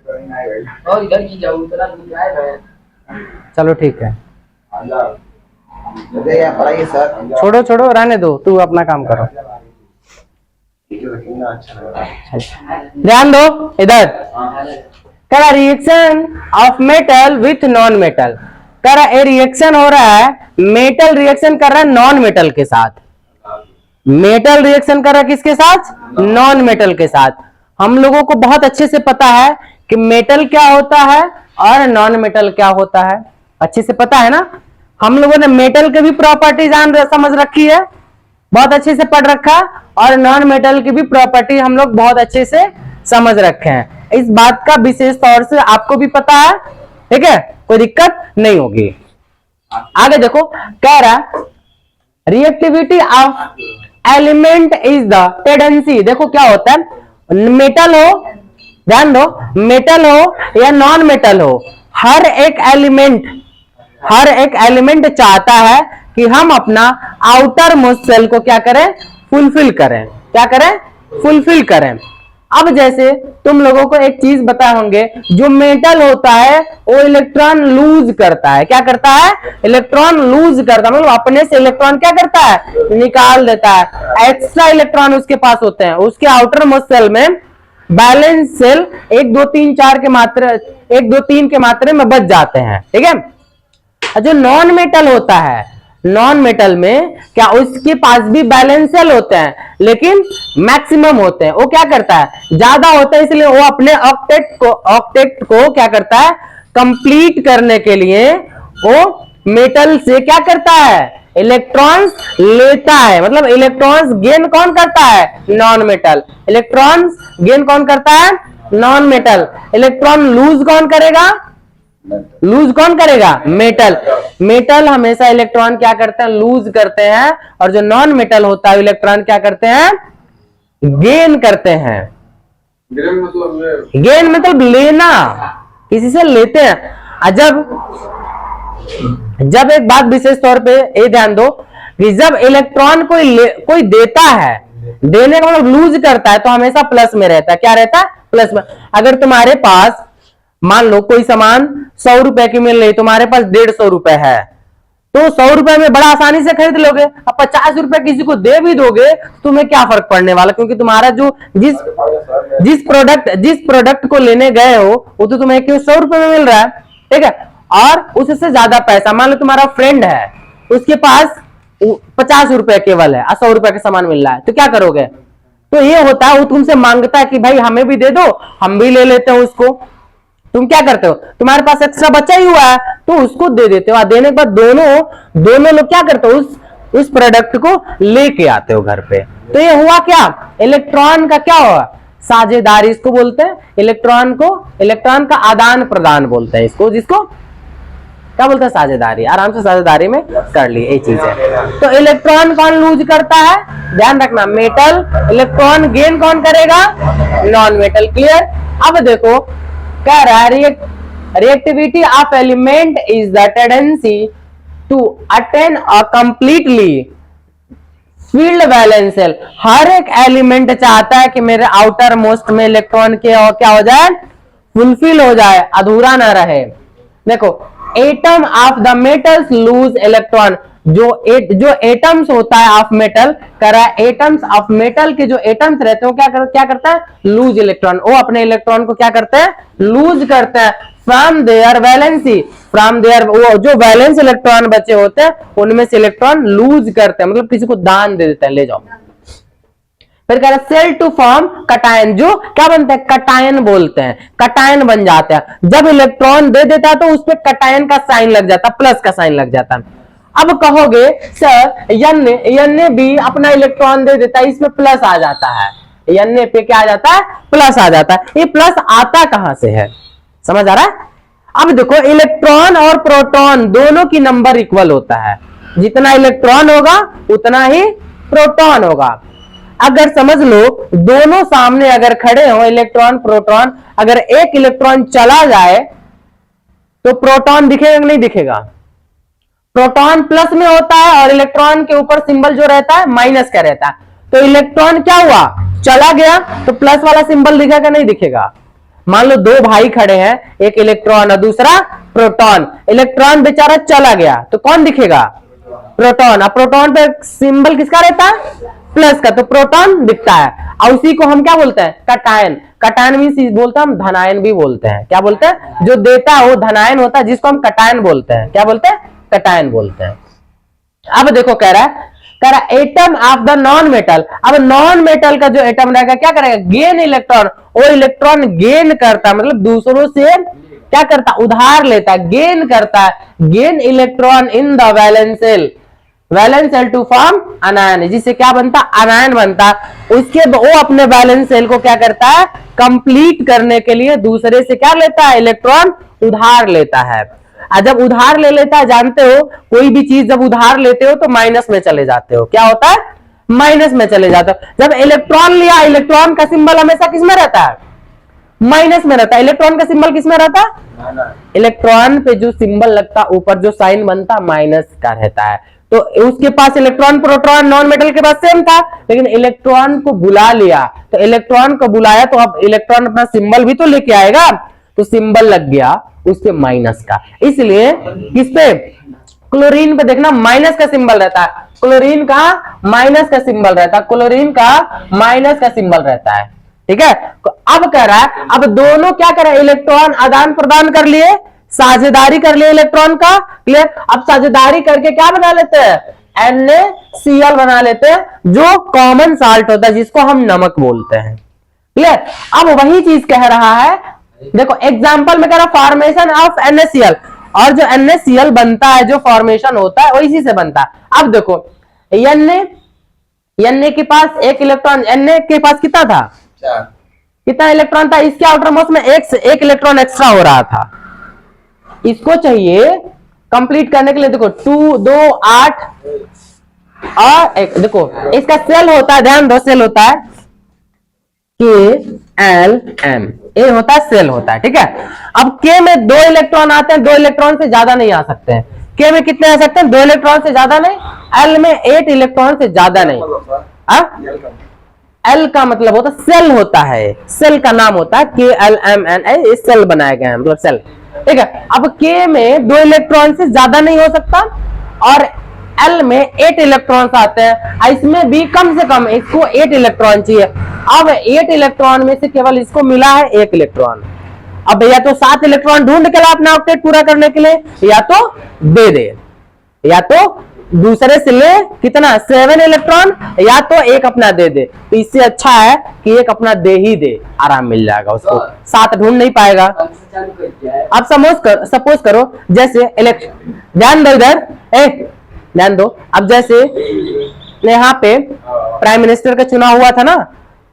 और इधर की जाऊँ उतना दूर है। चलो ठीक है, पढ़ाइए सर। छोड़ो छोड़ो, रहने दो, तू अपना काम करो। ध्यान दो इधर, करा reaction of metal with non metal. करा ए रिएक्शन हो रहा है, मेटल रिएक्शन कर रहा है नॉन मेटल के साथ। मेटल रिएक्शन कर रहा है किसके साथ? नॉन मेटल के साथ। हम लोगों को बहुत अच्छे से पता है कि मेटल क्या होता है और नॉन मेटल क्या होता है, अच्छे से पता है ना। हम लोगों ने मेटल के भी प्रॉपर्टी समझ रखी है, बहुत अच्छे से पढ़ रखा, और नॉन मेटल की भी प्रॉपर्टी हम लोग बहुत अच्छे से समझ रखे हैं। इस बात का विशेष तौर से आपको भी पता है, ठीक है, कोई दिक्कत नहीं होगी। आगे देखो, कह रहा reactivity of element is the tendency. देखो क्या होता है, मेटल हो, ध्यान दो, मेटल हो या नॉन मेटल हो, हर एक एलिमेंट चाहता है कि हम अपना आउटर मोस्ट सेल को क्या करें? फुलफिल करें। क्या करें? फुलफिल करें। अब जैसे तुम लोगों को एक चीज बताए होंगे, जो मेटल होता है वो इलेक्ट्रॉन लूज करता है। क्या करता है? इलेक्ट्रॉन लूज करता है, मतलब अपने से इलेक्ट्रॉन क्या करता है? निकाल देता है। एक्स्ट्रा इलेक्ट्रॉन उसके पास होते हैं, उसके आउटर मोस्ट सेल में बैलेंस सेल 1 2 3 4 के मात्रा 1 2 3 के मात्रे में बच जाते हैं, ठीक है। जो नॉन मेटल होता है, नॉन मेटल में क्या उसके पास भी बैलेंस सेल होते हैं, लेकिन मैक्सिमम होते हैं। वो क्या करता है? ज्यादा होता है, इसलिए वो अपने ऑक्टेट को क्या करता है? कंप्लीट करने के लिए वो मेटल से क्या करता है? इलेक्ट्रॉन्स लेता है। मतलब इलेक्ट्रॉन्स गेन कौन करता है? Non metal. इलेक्ट्रॉन्स गेन कौन करता है? Non metal. इलेक्ट्रॉन लूज कौन करेगा? लूज कौन करेगा? मेटल। मेटल हमेशा इलेक्ट्रॉन क्या करते हैं? लूज करते हैं। और जो नॉन मेटल होता है इलेक्ट्रॉन क्या करते हैं? गेन करते हैं। गेन मतलब लेना, किसी से लेते हैं। जब एक बात विशेष तौर पे ये ध्यान दो कि जब इलेक्ट्रॉन कोई देता है, देने का मतलब लूज करता है, तो हमेशा प्लस में रहता है। क्या रहता है? प्लस में। अगर तुम्हारे पास मान लो कोई सामान 100 रुपए की मिल रही, तुम्हारे पास 150 रुपए है, तो 100 रुपए में बड़ा आसानी से खरीद लोगे। अब 50 रुपए किसी को दे भी दोगे, तुम्हें क्या फर्क पड़ने वाला, क्योंकि तुम्हारा जो जिस प्रोडक्ट को लेने गए हो वो तो तुम्हें क्यों 100 रुपए में मिल रहा है, ठीक है। और उससे ज्यादा पैसा, मान लो तुम्हारा फ्रेंड है, उसके पास 50 रुपए केवल है और 100 रुपए का सामान मिल रहा है, तो क्या करोगे? तो ये होता है, वो तुमसे मांगता है कि भाई हमें भी दे दो, हम भी ले लेते हैं उसको। तुम क्या करते हो? तुम्हारे पास एक्स्ट्रा बचा ही हुआ है तो उसको दे देते हो। देने के बाद दोनों लोग क्या करते हो? उस प्रोडक्ट को लेके आते हो घर पे। तो ये हुआ क्या? इलेक्ट्रॉन का क्या हुआ? साझेदारी इसको बोलते हैं। इलेक्ट्रॉन का आदान प्रदान बोलते हैं इसको, जिसको क्या बोलते हैं? साझेदारी। आराम से साझेदारी में कर ली, ये चीज है। तो इलेक्ट्रॉन कौन लूज करता है? ध्यान रखना, मेटल। इलेक्ट्रॉन गेन कौन करेगा? Non metal. क्लियर? अब देखो कह रहा है reactivity of element is the tendency to attain a completely filled valence shell. हर एक एलिमेंट चाहता है कि मेरे आउटर मोस्ट में इलेक्ट्रॉन के और क्या हो जाए? फुलफिल हो जाए, अधूरा ना रहे। देखो, atom of the metals loose electron. जो एटम्स होता है ऑफ मेटल, करा एटम्स ऑफ मेटल के जो एटम्स रहते हैं वो क्या करता है? Loose electron. वो अपने इलेक्ट्रॉन को क्या करते हैं? लूज करते हैं। From there valency, from there, वो जो वैलेंस इलेक्ट्रॉन बचे होते हैं उनमें से इलेक्ट्रॉन लूज करते हैं, मतलब किसी को दान दे देते हैं, ले जाओ। फिर कह रहा सेल टू फॉर्म कटायन। जो क्या बनता है? कटायन बोलते हैं। कटायन बन जाता है। जब इलेक्ट्रॉन दे देता है तो उस पर कटायन का साइन लग जाता है, प्लस का साइन लग जाता है। अब कहोगे सर एन ने भी अपना इलेक्ट्रॉन दे देता है, इसमें प्लस आ जाता है। एन पे क्या आ जाता है? प्लस आ जाता है। ये प्लस आता कहां से है? समझ आ रहा है? अब देखो, इलेक्ट्रॉन और प्रोटॉन दोनों की नंबर इक्वल होता है। जितना इलेक्ट्रॉन होगा उतना ही प्रोटॉन होगा। अगर समझ लो दोनों सामने अगर खड़े हो, इलेक्ट्रॉन प्रोटॉन, अगर एक इलेक्ट्रॉन चला जाए तो प्रोटॉन दिखेगा कि नहीं दिखेगा? प्रोटॉन प्लस में होता है और इलेक्ट्रॉन के ऊपर सिंबल जो रहता है माइनस का रहता है। तो इलेक्ट्रॉन क्या हुआ? चला गया, तो प्लस वाला सिंबल दिखेगा नहीं दिखेगा? मान लो दो भाई खड़े हैं, एक इलेक्ट्रॉन और दूसरा प्रोटॉन। इलेक्ट्रॉन बेचारा चला गया तो कौन दिखेगा? प्रोटॉन। अब प्रोटॉन पे सिंबल किसका रहता है? प्लस का, तो प्रोटॉन दिखता है। और उसी को हम क्या बोलते हैं? कटायन। कटायन मीन्स बोलते हैं हम धनायन भी बोलते हैं। क्या बोलते हैं? जो देता है वो धनायन होता है, जिसको हम कटायन बोलते हैं। क्या बोलते हैं? कटायन बोलते हैं। अब देखो कह रहा है atom of the non metal. अब नॉन मेटल का जो एटम रहेगा क्या करेगा? Gain electron. वो इलेक्ट्रॉन गेन करता है, मतलब दूसरों से क्या करता? उधार लेता है, गेन करता है। Gain electron in the valence shell. Valence shell to form anion, जिससे क्या बनता? अनायन बनता। उसके वो अपने वैलेंस शेल को क्या करता है? कंप्लीट करने के लिए दूसरे से क्या लेता है? इलेक्ट्रॉन उधार लेता है। जब उधार ले लेता है, जानते हो कोई भी चीज जब उधार लेते हो तो माइनस में चले जाते हो। क्या होता है? माइनस में चले जाते हो। जब इलेक्ट्रॉन लिया, इलेक्ट्रॉन का सिंबल हमेशा किसमें रहता है? माइनस में रहता है। इलेक्ट्रॉन का सिंबल किसमें रहता है? इलेक्ट्रॉन पे जो सिंबल लगता ऊपर जो साइन बनता माइनस का रहता है। तो उसके पास इलेक्ट्रॉन प्रोटॉन नॉन मेटल के पास सेम था, लेकिन इलेक्ट्रॉन को बुला लिया। तो इलेक्ट्रॉन को बुलाया तो अब इलेक्ट्रॉन अपना सिंबल भी तो लेके आएगा, तो सिंबल लग गया उसके माइनस का। इसलिए किस पे? क्लोरीन पे देखना माइनस का सिंबल रहता है। क्लोरीन का माइनस का सिंबल रहता है। क्लोरीन का माइनस का सिंबल रहता है। ठीक है। तो अब कह रहा है, अब दोनों क्या कर रहे हैं? इलेक्ट्रॉन आदान प्रदान कर लिए, साझेदारी कर लिए इलेक्ट्रॉन का। क्लियर। अब साझेदारी करके क्या बना लेते हैं? NaCl बना लेते हैं, जो कॉमन साल्ट होता है, जिसको हम नमक बोलते हैं। क्लियर। अब वही चीज कह रहा है, देखो एग्जाम्पल में कह रहा फॉर्मेशन ऑफ NaCl, और जो NaCl बनता है, जो फॉर्मेशन होता है वो इसी से बनता है। अब देखो Na के पास एक इलेक्ट्रॉन, Na के पास कितना था? कितना इलेक्ट्रॉन था? इसके आउटर मोस्ट में एक इलेक्ट्रॉन एक्स्ट्रा हो रहा था। इसको चाहिए कंप्लीट करने के लिए, देखो 2 2 8 और एक, देखो इसका सेल होता है, ध्यान दो, सेल होता है KLM, ए होता है सेल होता है। ठीक है। अब K में 2 इलेक्ट्रॉन आते हैं, 2 इलेक्ट्रॉन से ज्यादा नहीं आ सकते हैं। K में कितने आ सकते हैं? 2 इलेक्ट्रॉन से ज्यादा नहीं। L में 8 इलेक्ट्रॉन से ज्यादा नहीं। L का मतलब होता है सेल होता है, सेल का नाम होता है KLMN, सेल बनाया गया है, मतलब सेल। ठीक है। अब K में 2 इलेक्ट्रॉन से ज्यादा नहीं हो सकता, और L में 8 इलेक्ट्रॉन आते हैं। इसमें भी कम से कम इसको 8 इलेक्ट्रॉन चाहिए। अब 8 इलेक्ट्रॉन में से केवल इसको मिला है 1 इलेक्ट्रॉन। अब या तो 7 इलेक्ट्रॉन ढूंढ के ला अपना ऑक्टेट पूरा करने के लिए, या तो दे दे, या तो दूसरे से ले कितना 7 इलेक्ट्रॉन, या तो एक अपना दे दे। तो इससे अच्छा है कि एक अपना दे ही दे, आराम मिल जाएगा उसको, 7 ढूंढ नहीं पाएगा। अब सपोज करो जैसे इलेक्शन, ध्यान दो इधर, ध्यान दो। अब जैसे यहाँ पे प्राइम मिनिस्टर का चुनाव हुआ था ना,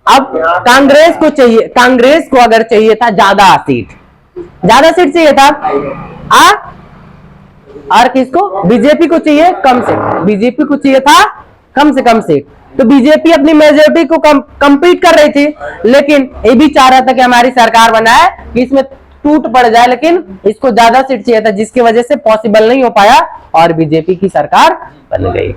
अब कांग्रेस को चाहिए, कांग्रेस को अगर चाहिए था ज्यादा सीट चाहिए था, और किसको? बीजेपी को चाहिए कम से, बीजेपी को चाहिए था कम से कम सीट। तो बीजेपी अपनी मेजोरिटी को कंप्लीट कर रही थी, लेकिन ये भी चाह रहा था कि हमारी सरकार बनाए कि इसमें टूट पड़ जाए, लेकिन इसको ज्यादा सीट चाहिए था, जिसकी वजह से पॉसिबल नहीं हो पाया और बीजेपी की सरकार बन गई।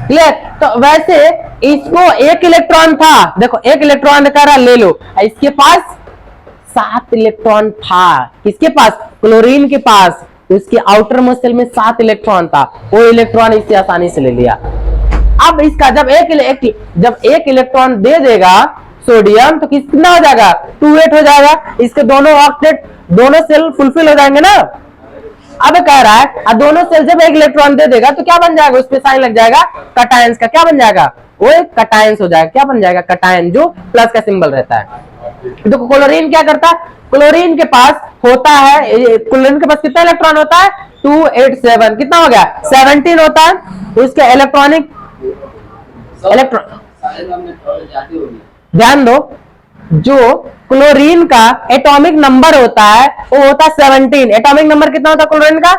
क्लियर। तो वैसे इसको 1 इलेक्ट्रॉन था, देखो 1 इलेक्ट्रॉन करा ले लो, इसके पास 7 इलेक्ट्रॉन था। किसके पास? क्लोरीन के पास। उसके आउटर मोस्ट शेल में 7 इलेक्ट्रॉन था, वो इलेक्ट्रॉन इससे आसानी से ले लिया। अब इसका जब एक इलेक्ट्रॉन दे देगा सोडियम, तो कितना हो जाएगा? 2 8 हो जाएगा। इसके दोनों ऑक्टेट, दोनों सेल फुलफिल हो जाएंगे ना। अब कह रहा है दोनों सेल जब 1 इलेक्ट्रॉन दे देगा तो क्या बन जाएगा? उस पे साइन लग जाएगा कटायंस का। क्या बन जाएगा? वो कटायंस हो जाएगा। क्या बन जाएगा? कटायन, जो प्लस का सिंबल रहता है। देखो क्लोरीन क्या करता है? क्लोरीन के पास होता है, क्लोरीन के पास कितना इलेक्ट्रॉन होता है? 2 8 7, कितना हो गया? 17 होता है। उसके इलेक्ट्रॉनिक ध्यान दो, जो क्लोरीन का एटॉमिक नंबर होता है वो होता है 17। एटॉमिक नंबर कितना होता है क्लोरीन का?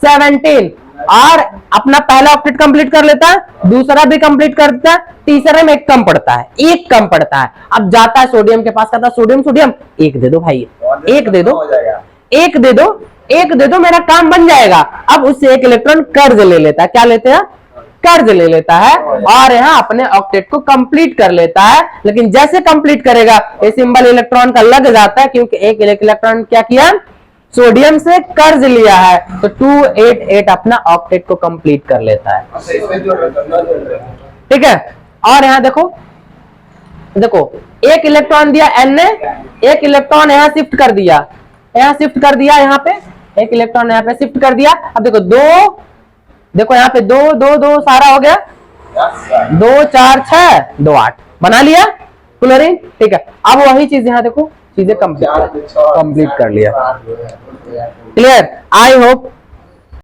17। और अपना पहला ऑक्टेट कंप्लीट कर लेता है, दूसरा भी कंप्लीट करता है, तीसरे में एक कम पड़ता है, एक कम पड़ता है। अब जाता है सोडियम के पास, कहता है सोडियम एक दे दो भाई, एक दे दो, एक दे दो, एक दे दो, मेरा काम बन जाएगा। अब उससे 1 इलेक्ट्रॉन कर्ज ले लेता है। क्या लेते हैं? कर्ज ले लेता है और यहाँ अपने ऑक्टेट को कंप्लीट कर लेता है। लेकिन जैसे कंप्लीट करेगा ये सिंबल इलेक्ट्रॉन का लग जाता है, क्योंकि एक इलेक्ट्रॉन क्या किया, सोडियम से कर्ज लिया है, तो 288 अपना ऑक्टेट को कंप्लीट कर लेता है। ठीक है। और यहाँ देखो एक इलेक्ट्रॉन दिया एन ने, एक इलेक्ट्रॉन यहाँ शिफ्ट कर दिया, यहाँ पे एक इलेक्ट्रॉन यहाँ पे शिफ्ट कर दिया। अब देखो यहाँ पे दो सारा हो गया, 2 4 6 2 8 बना लिया क्लोरीन। ठीक है। अब वही चीज यहाँ देखो, चीजें कंप्लीट कर लिया। क्लियर? I hope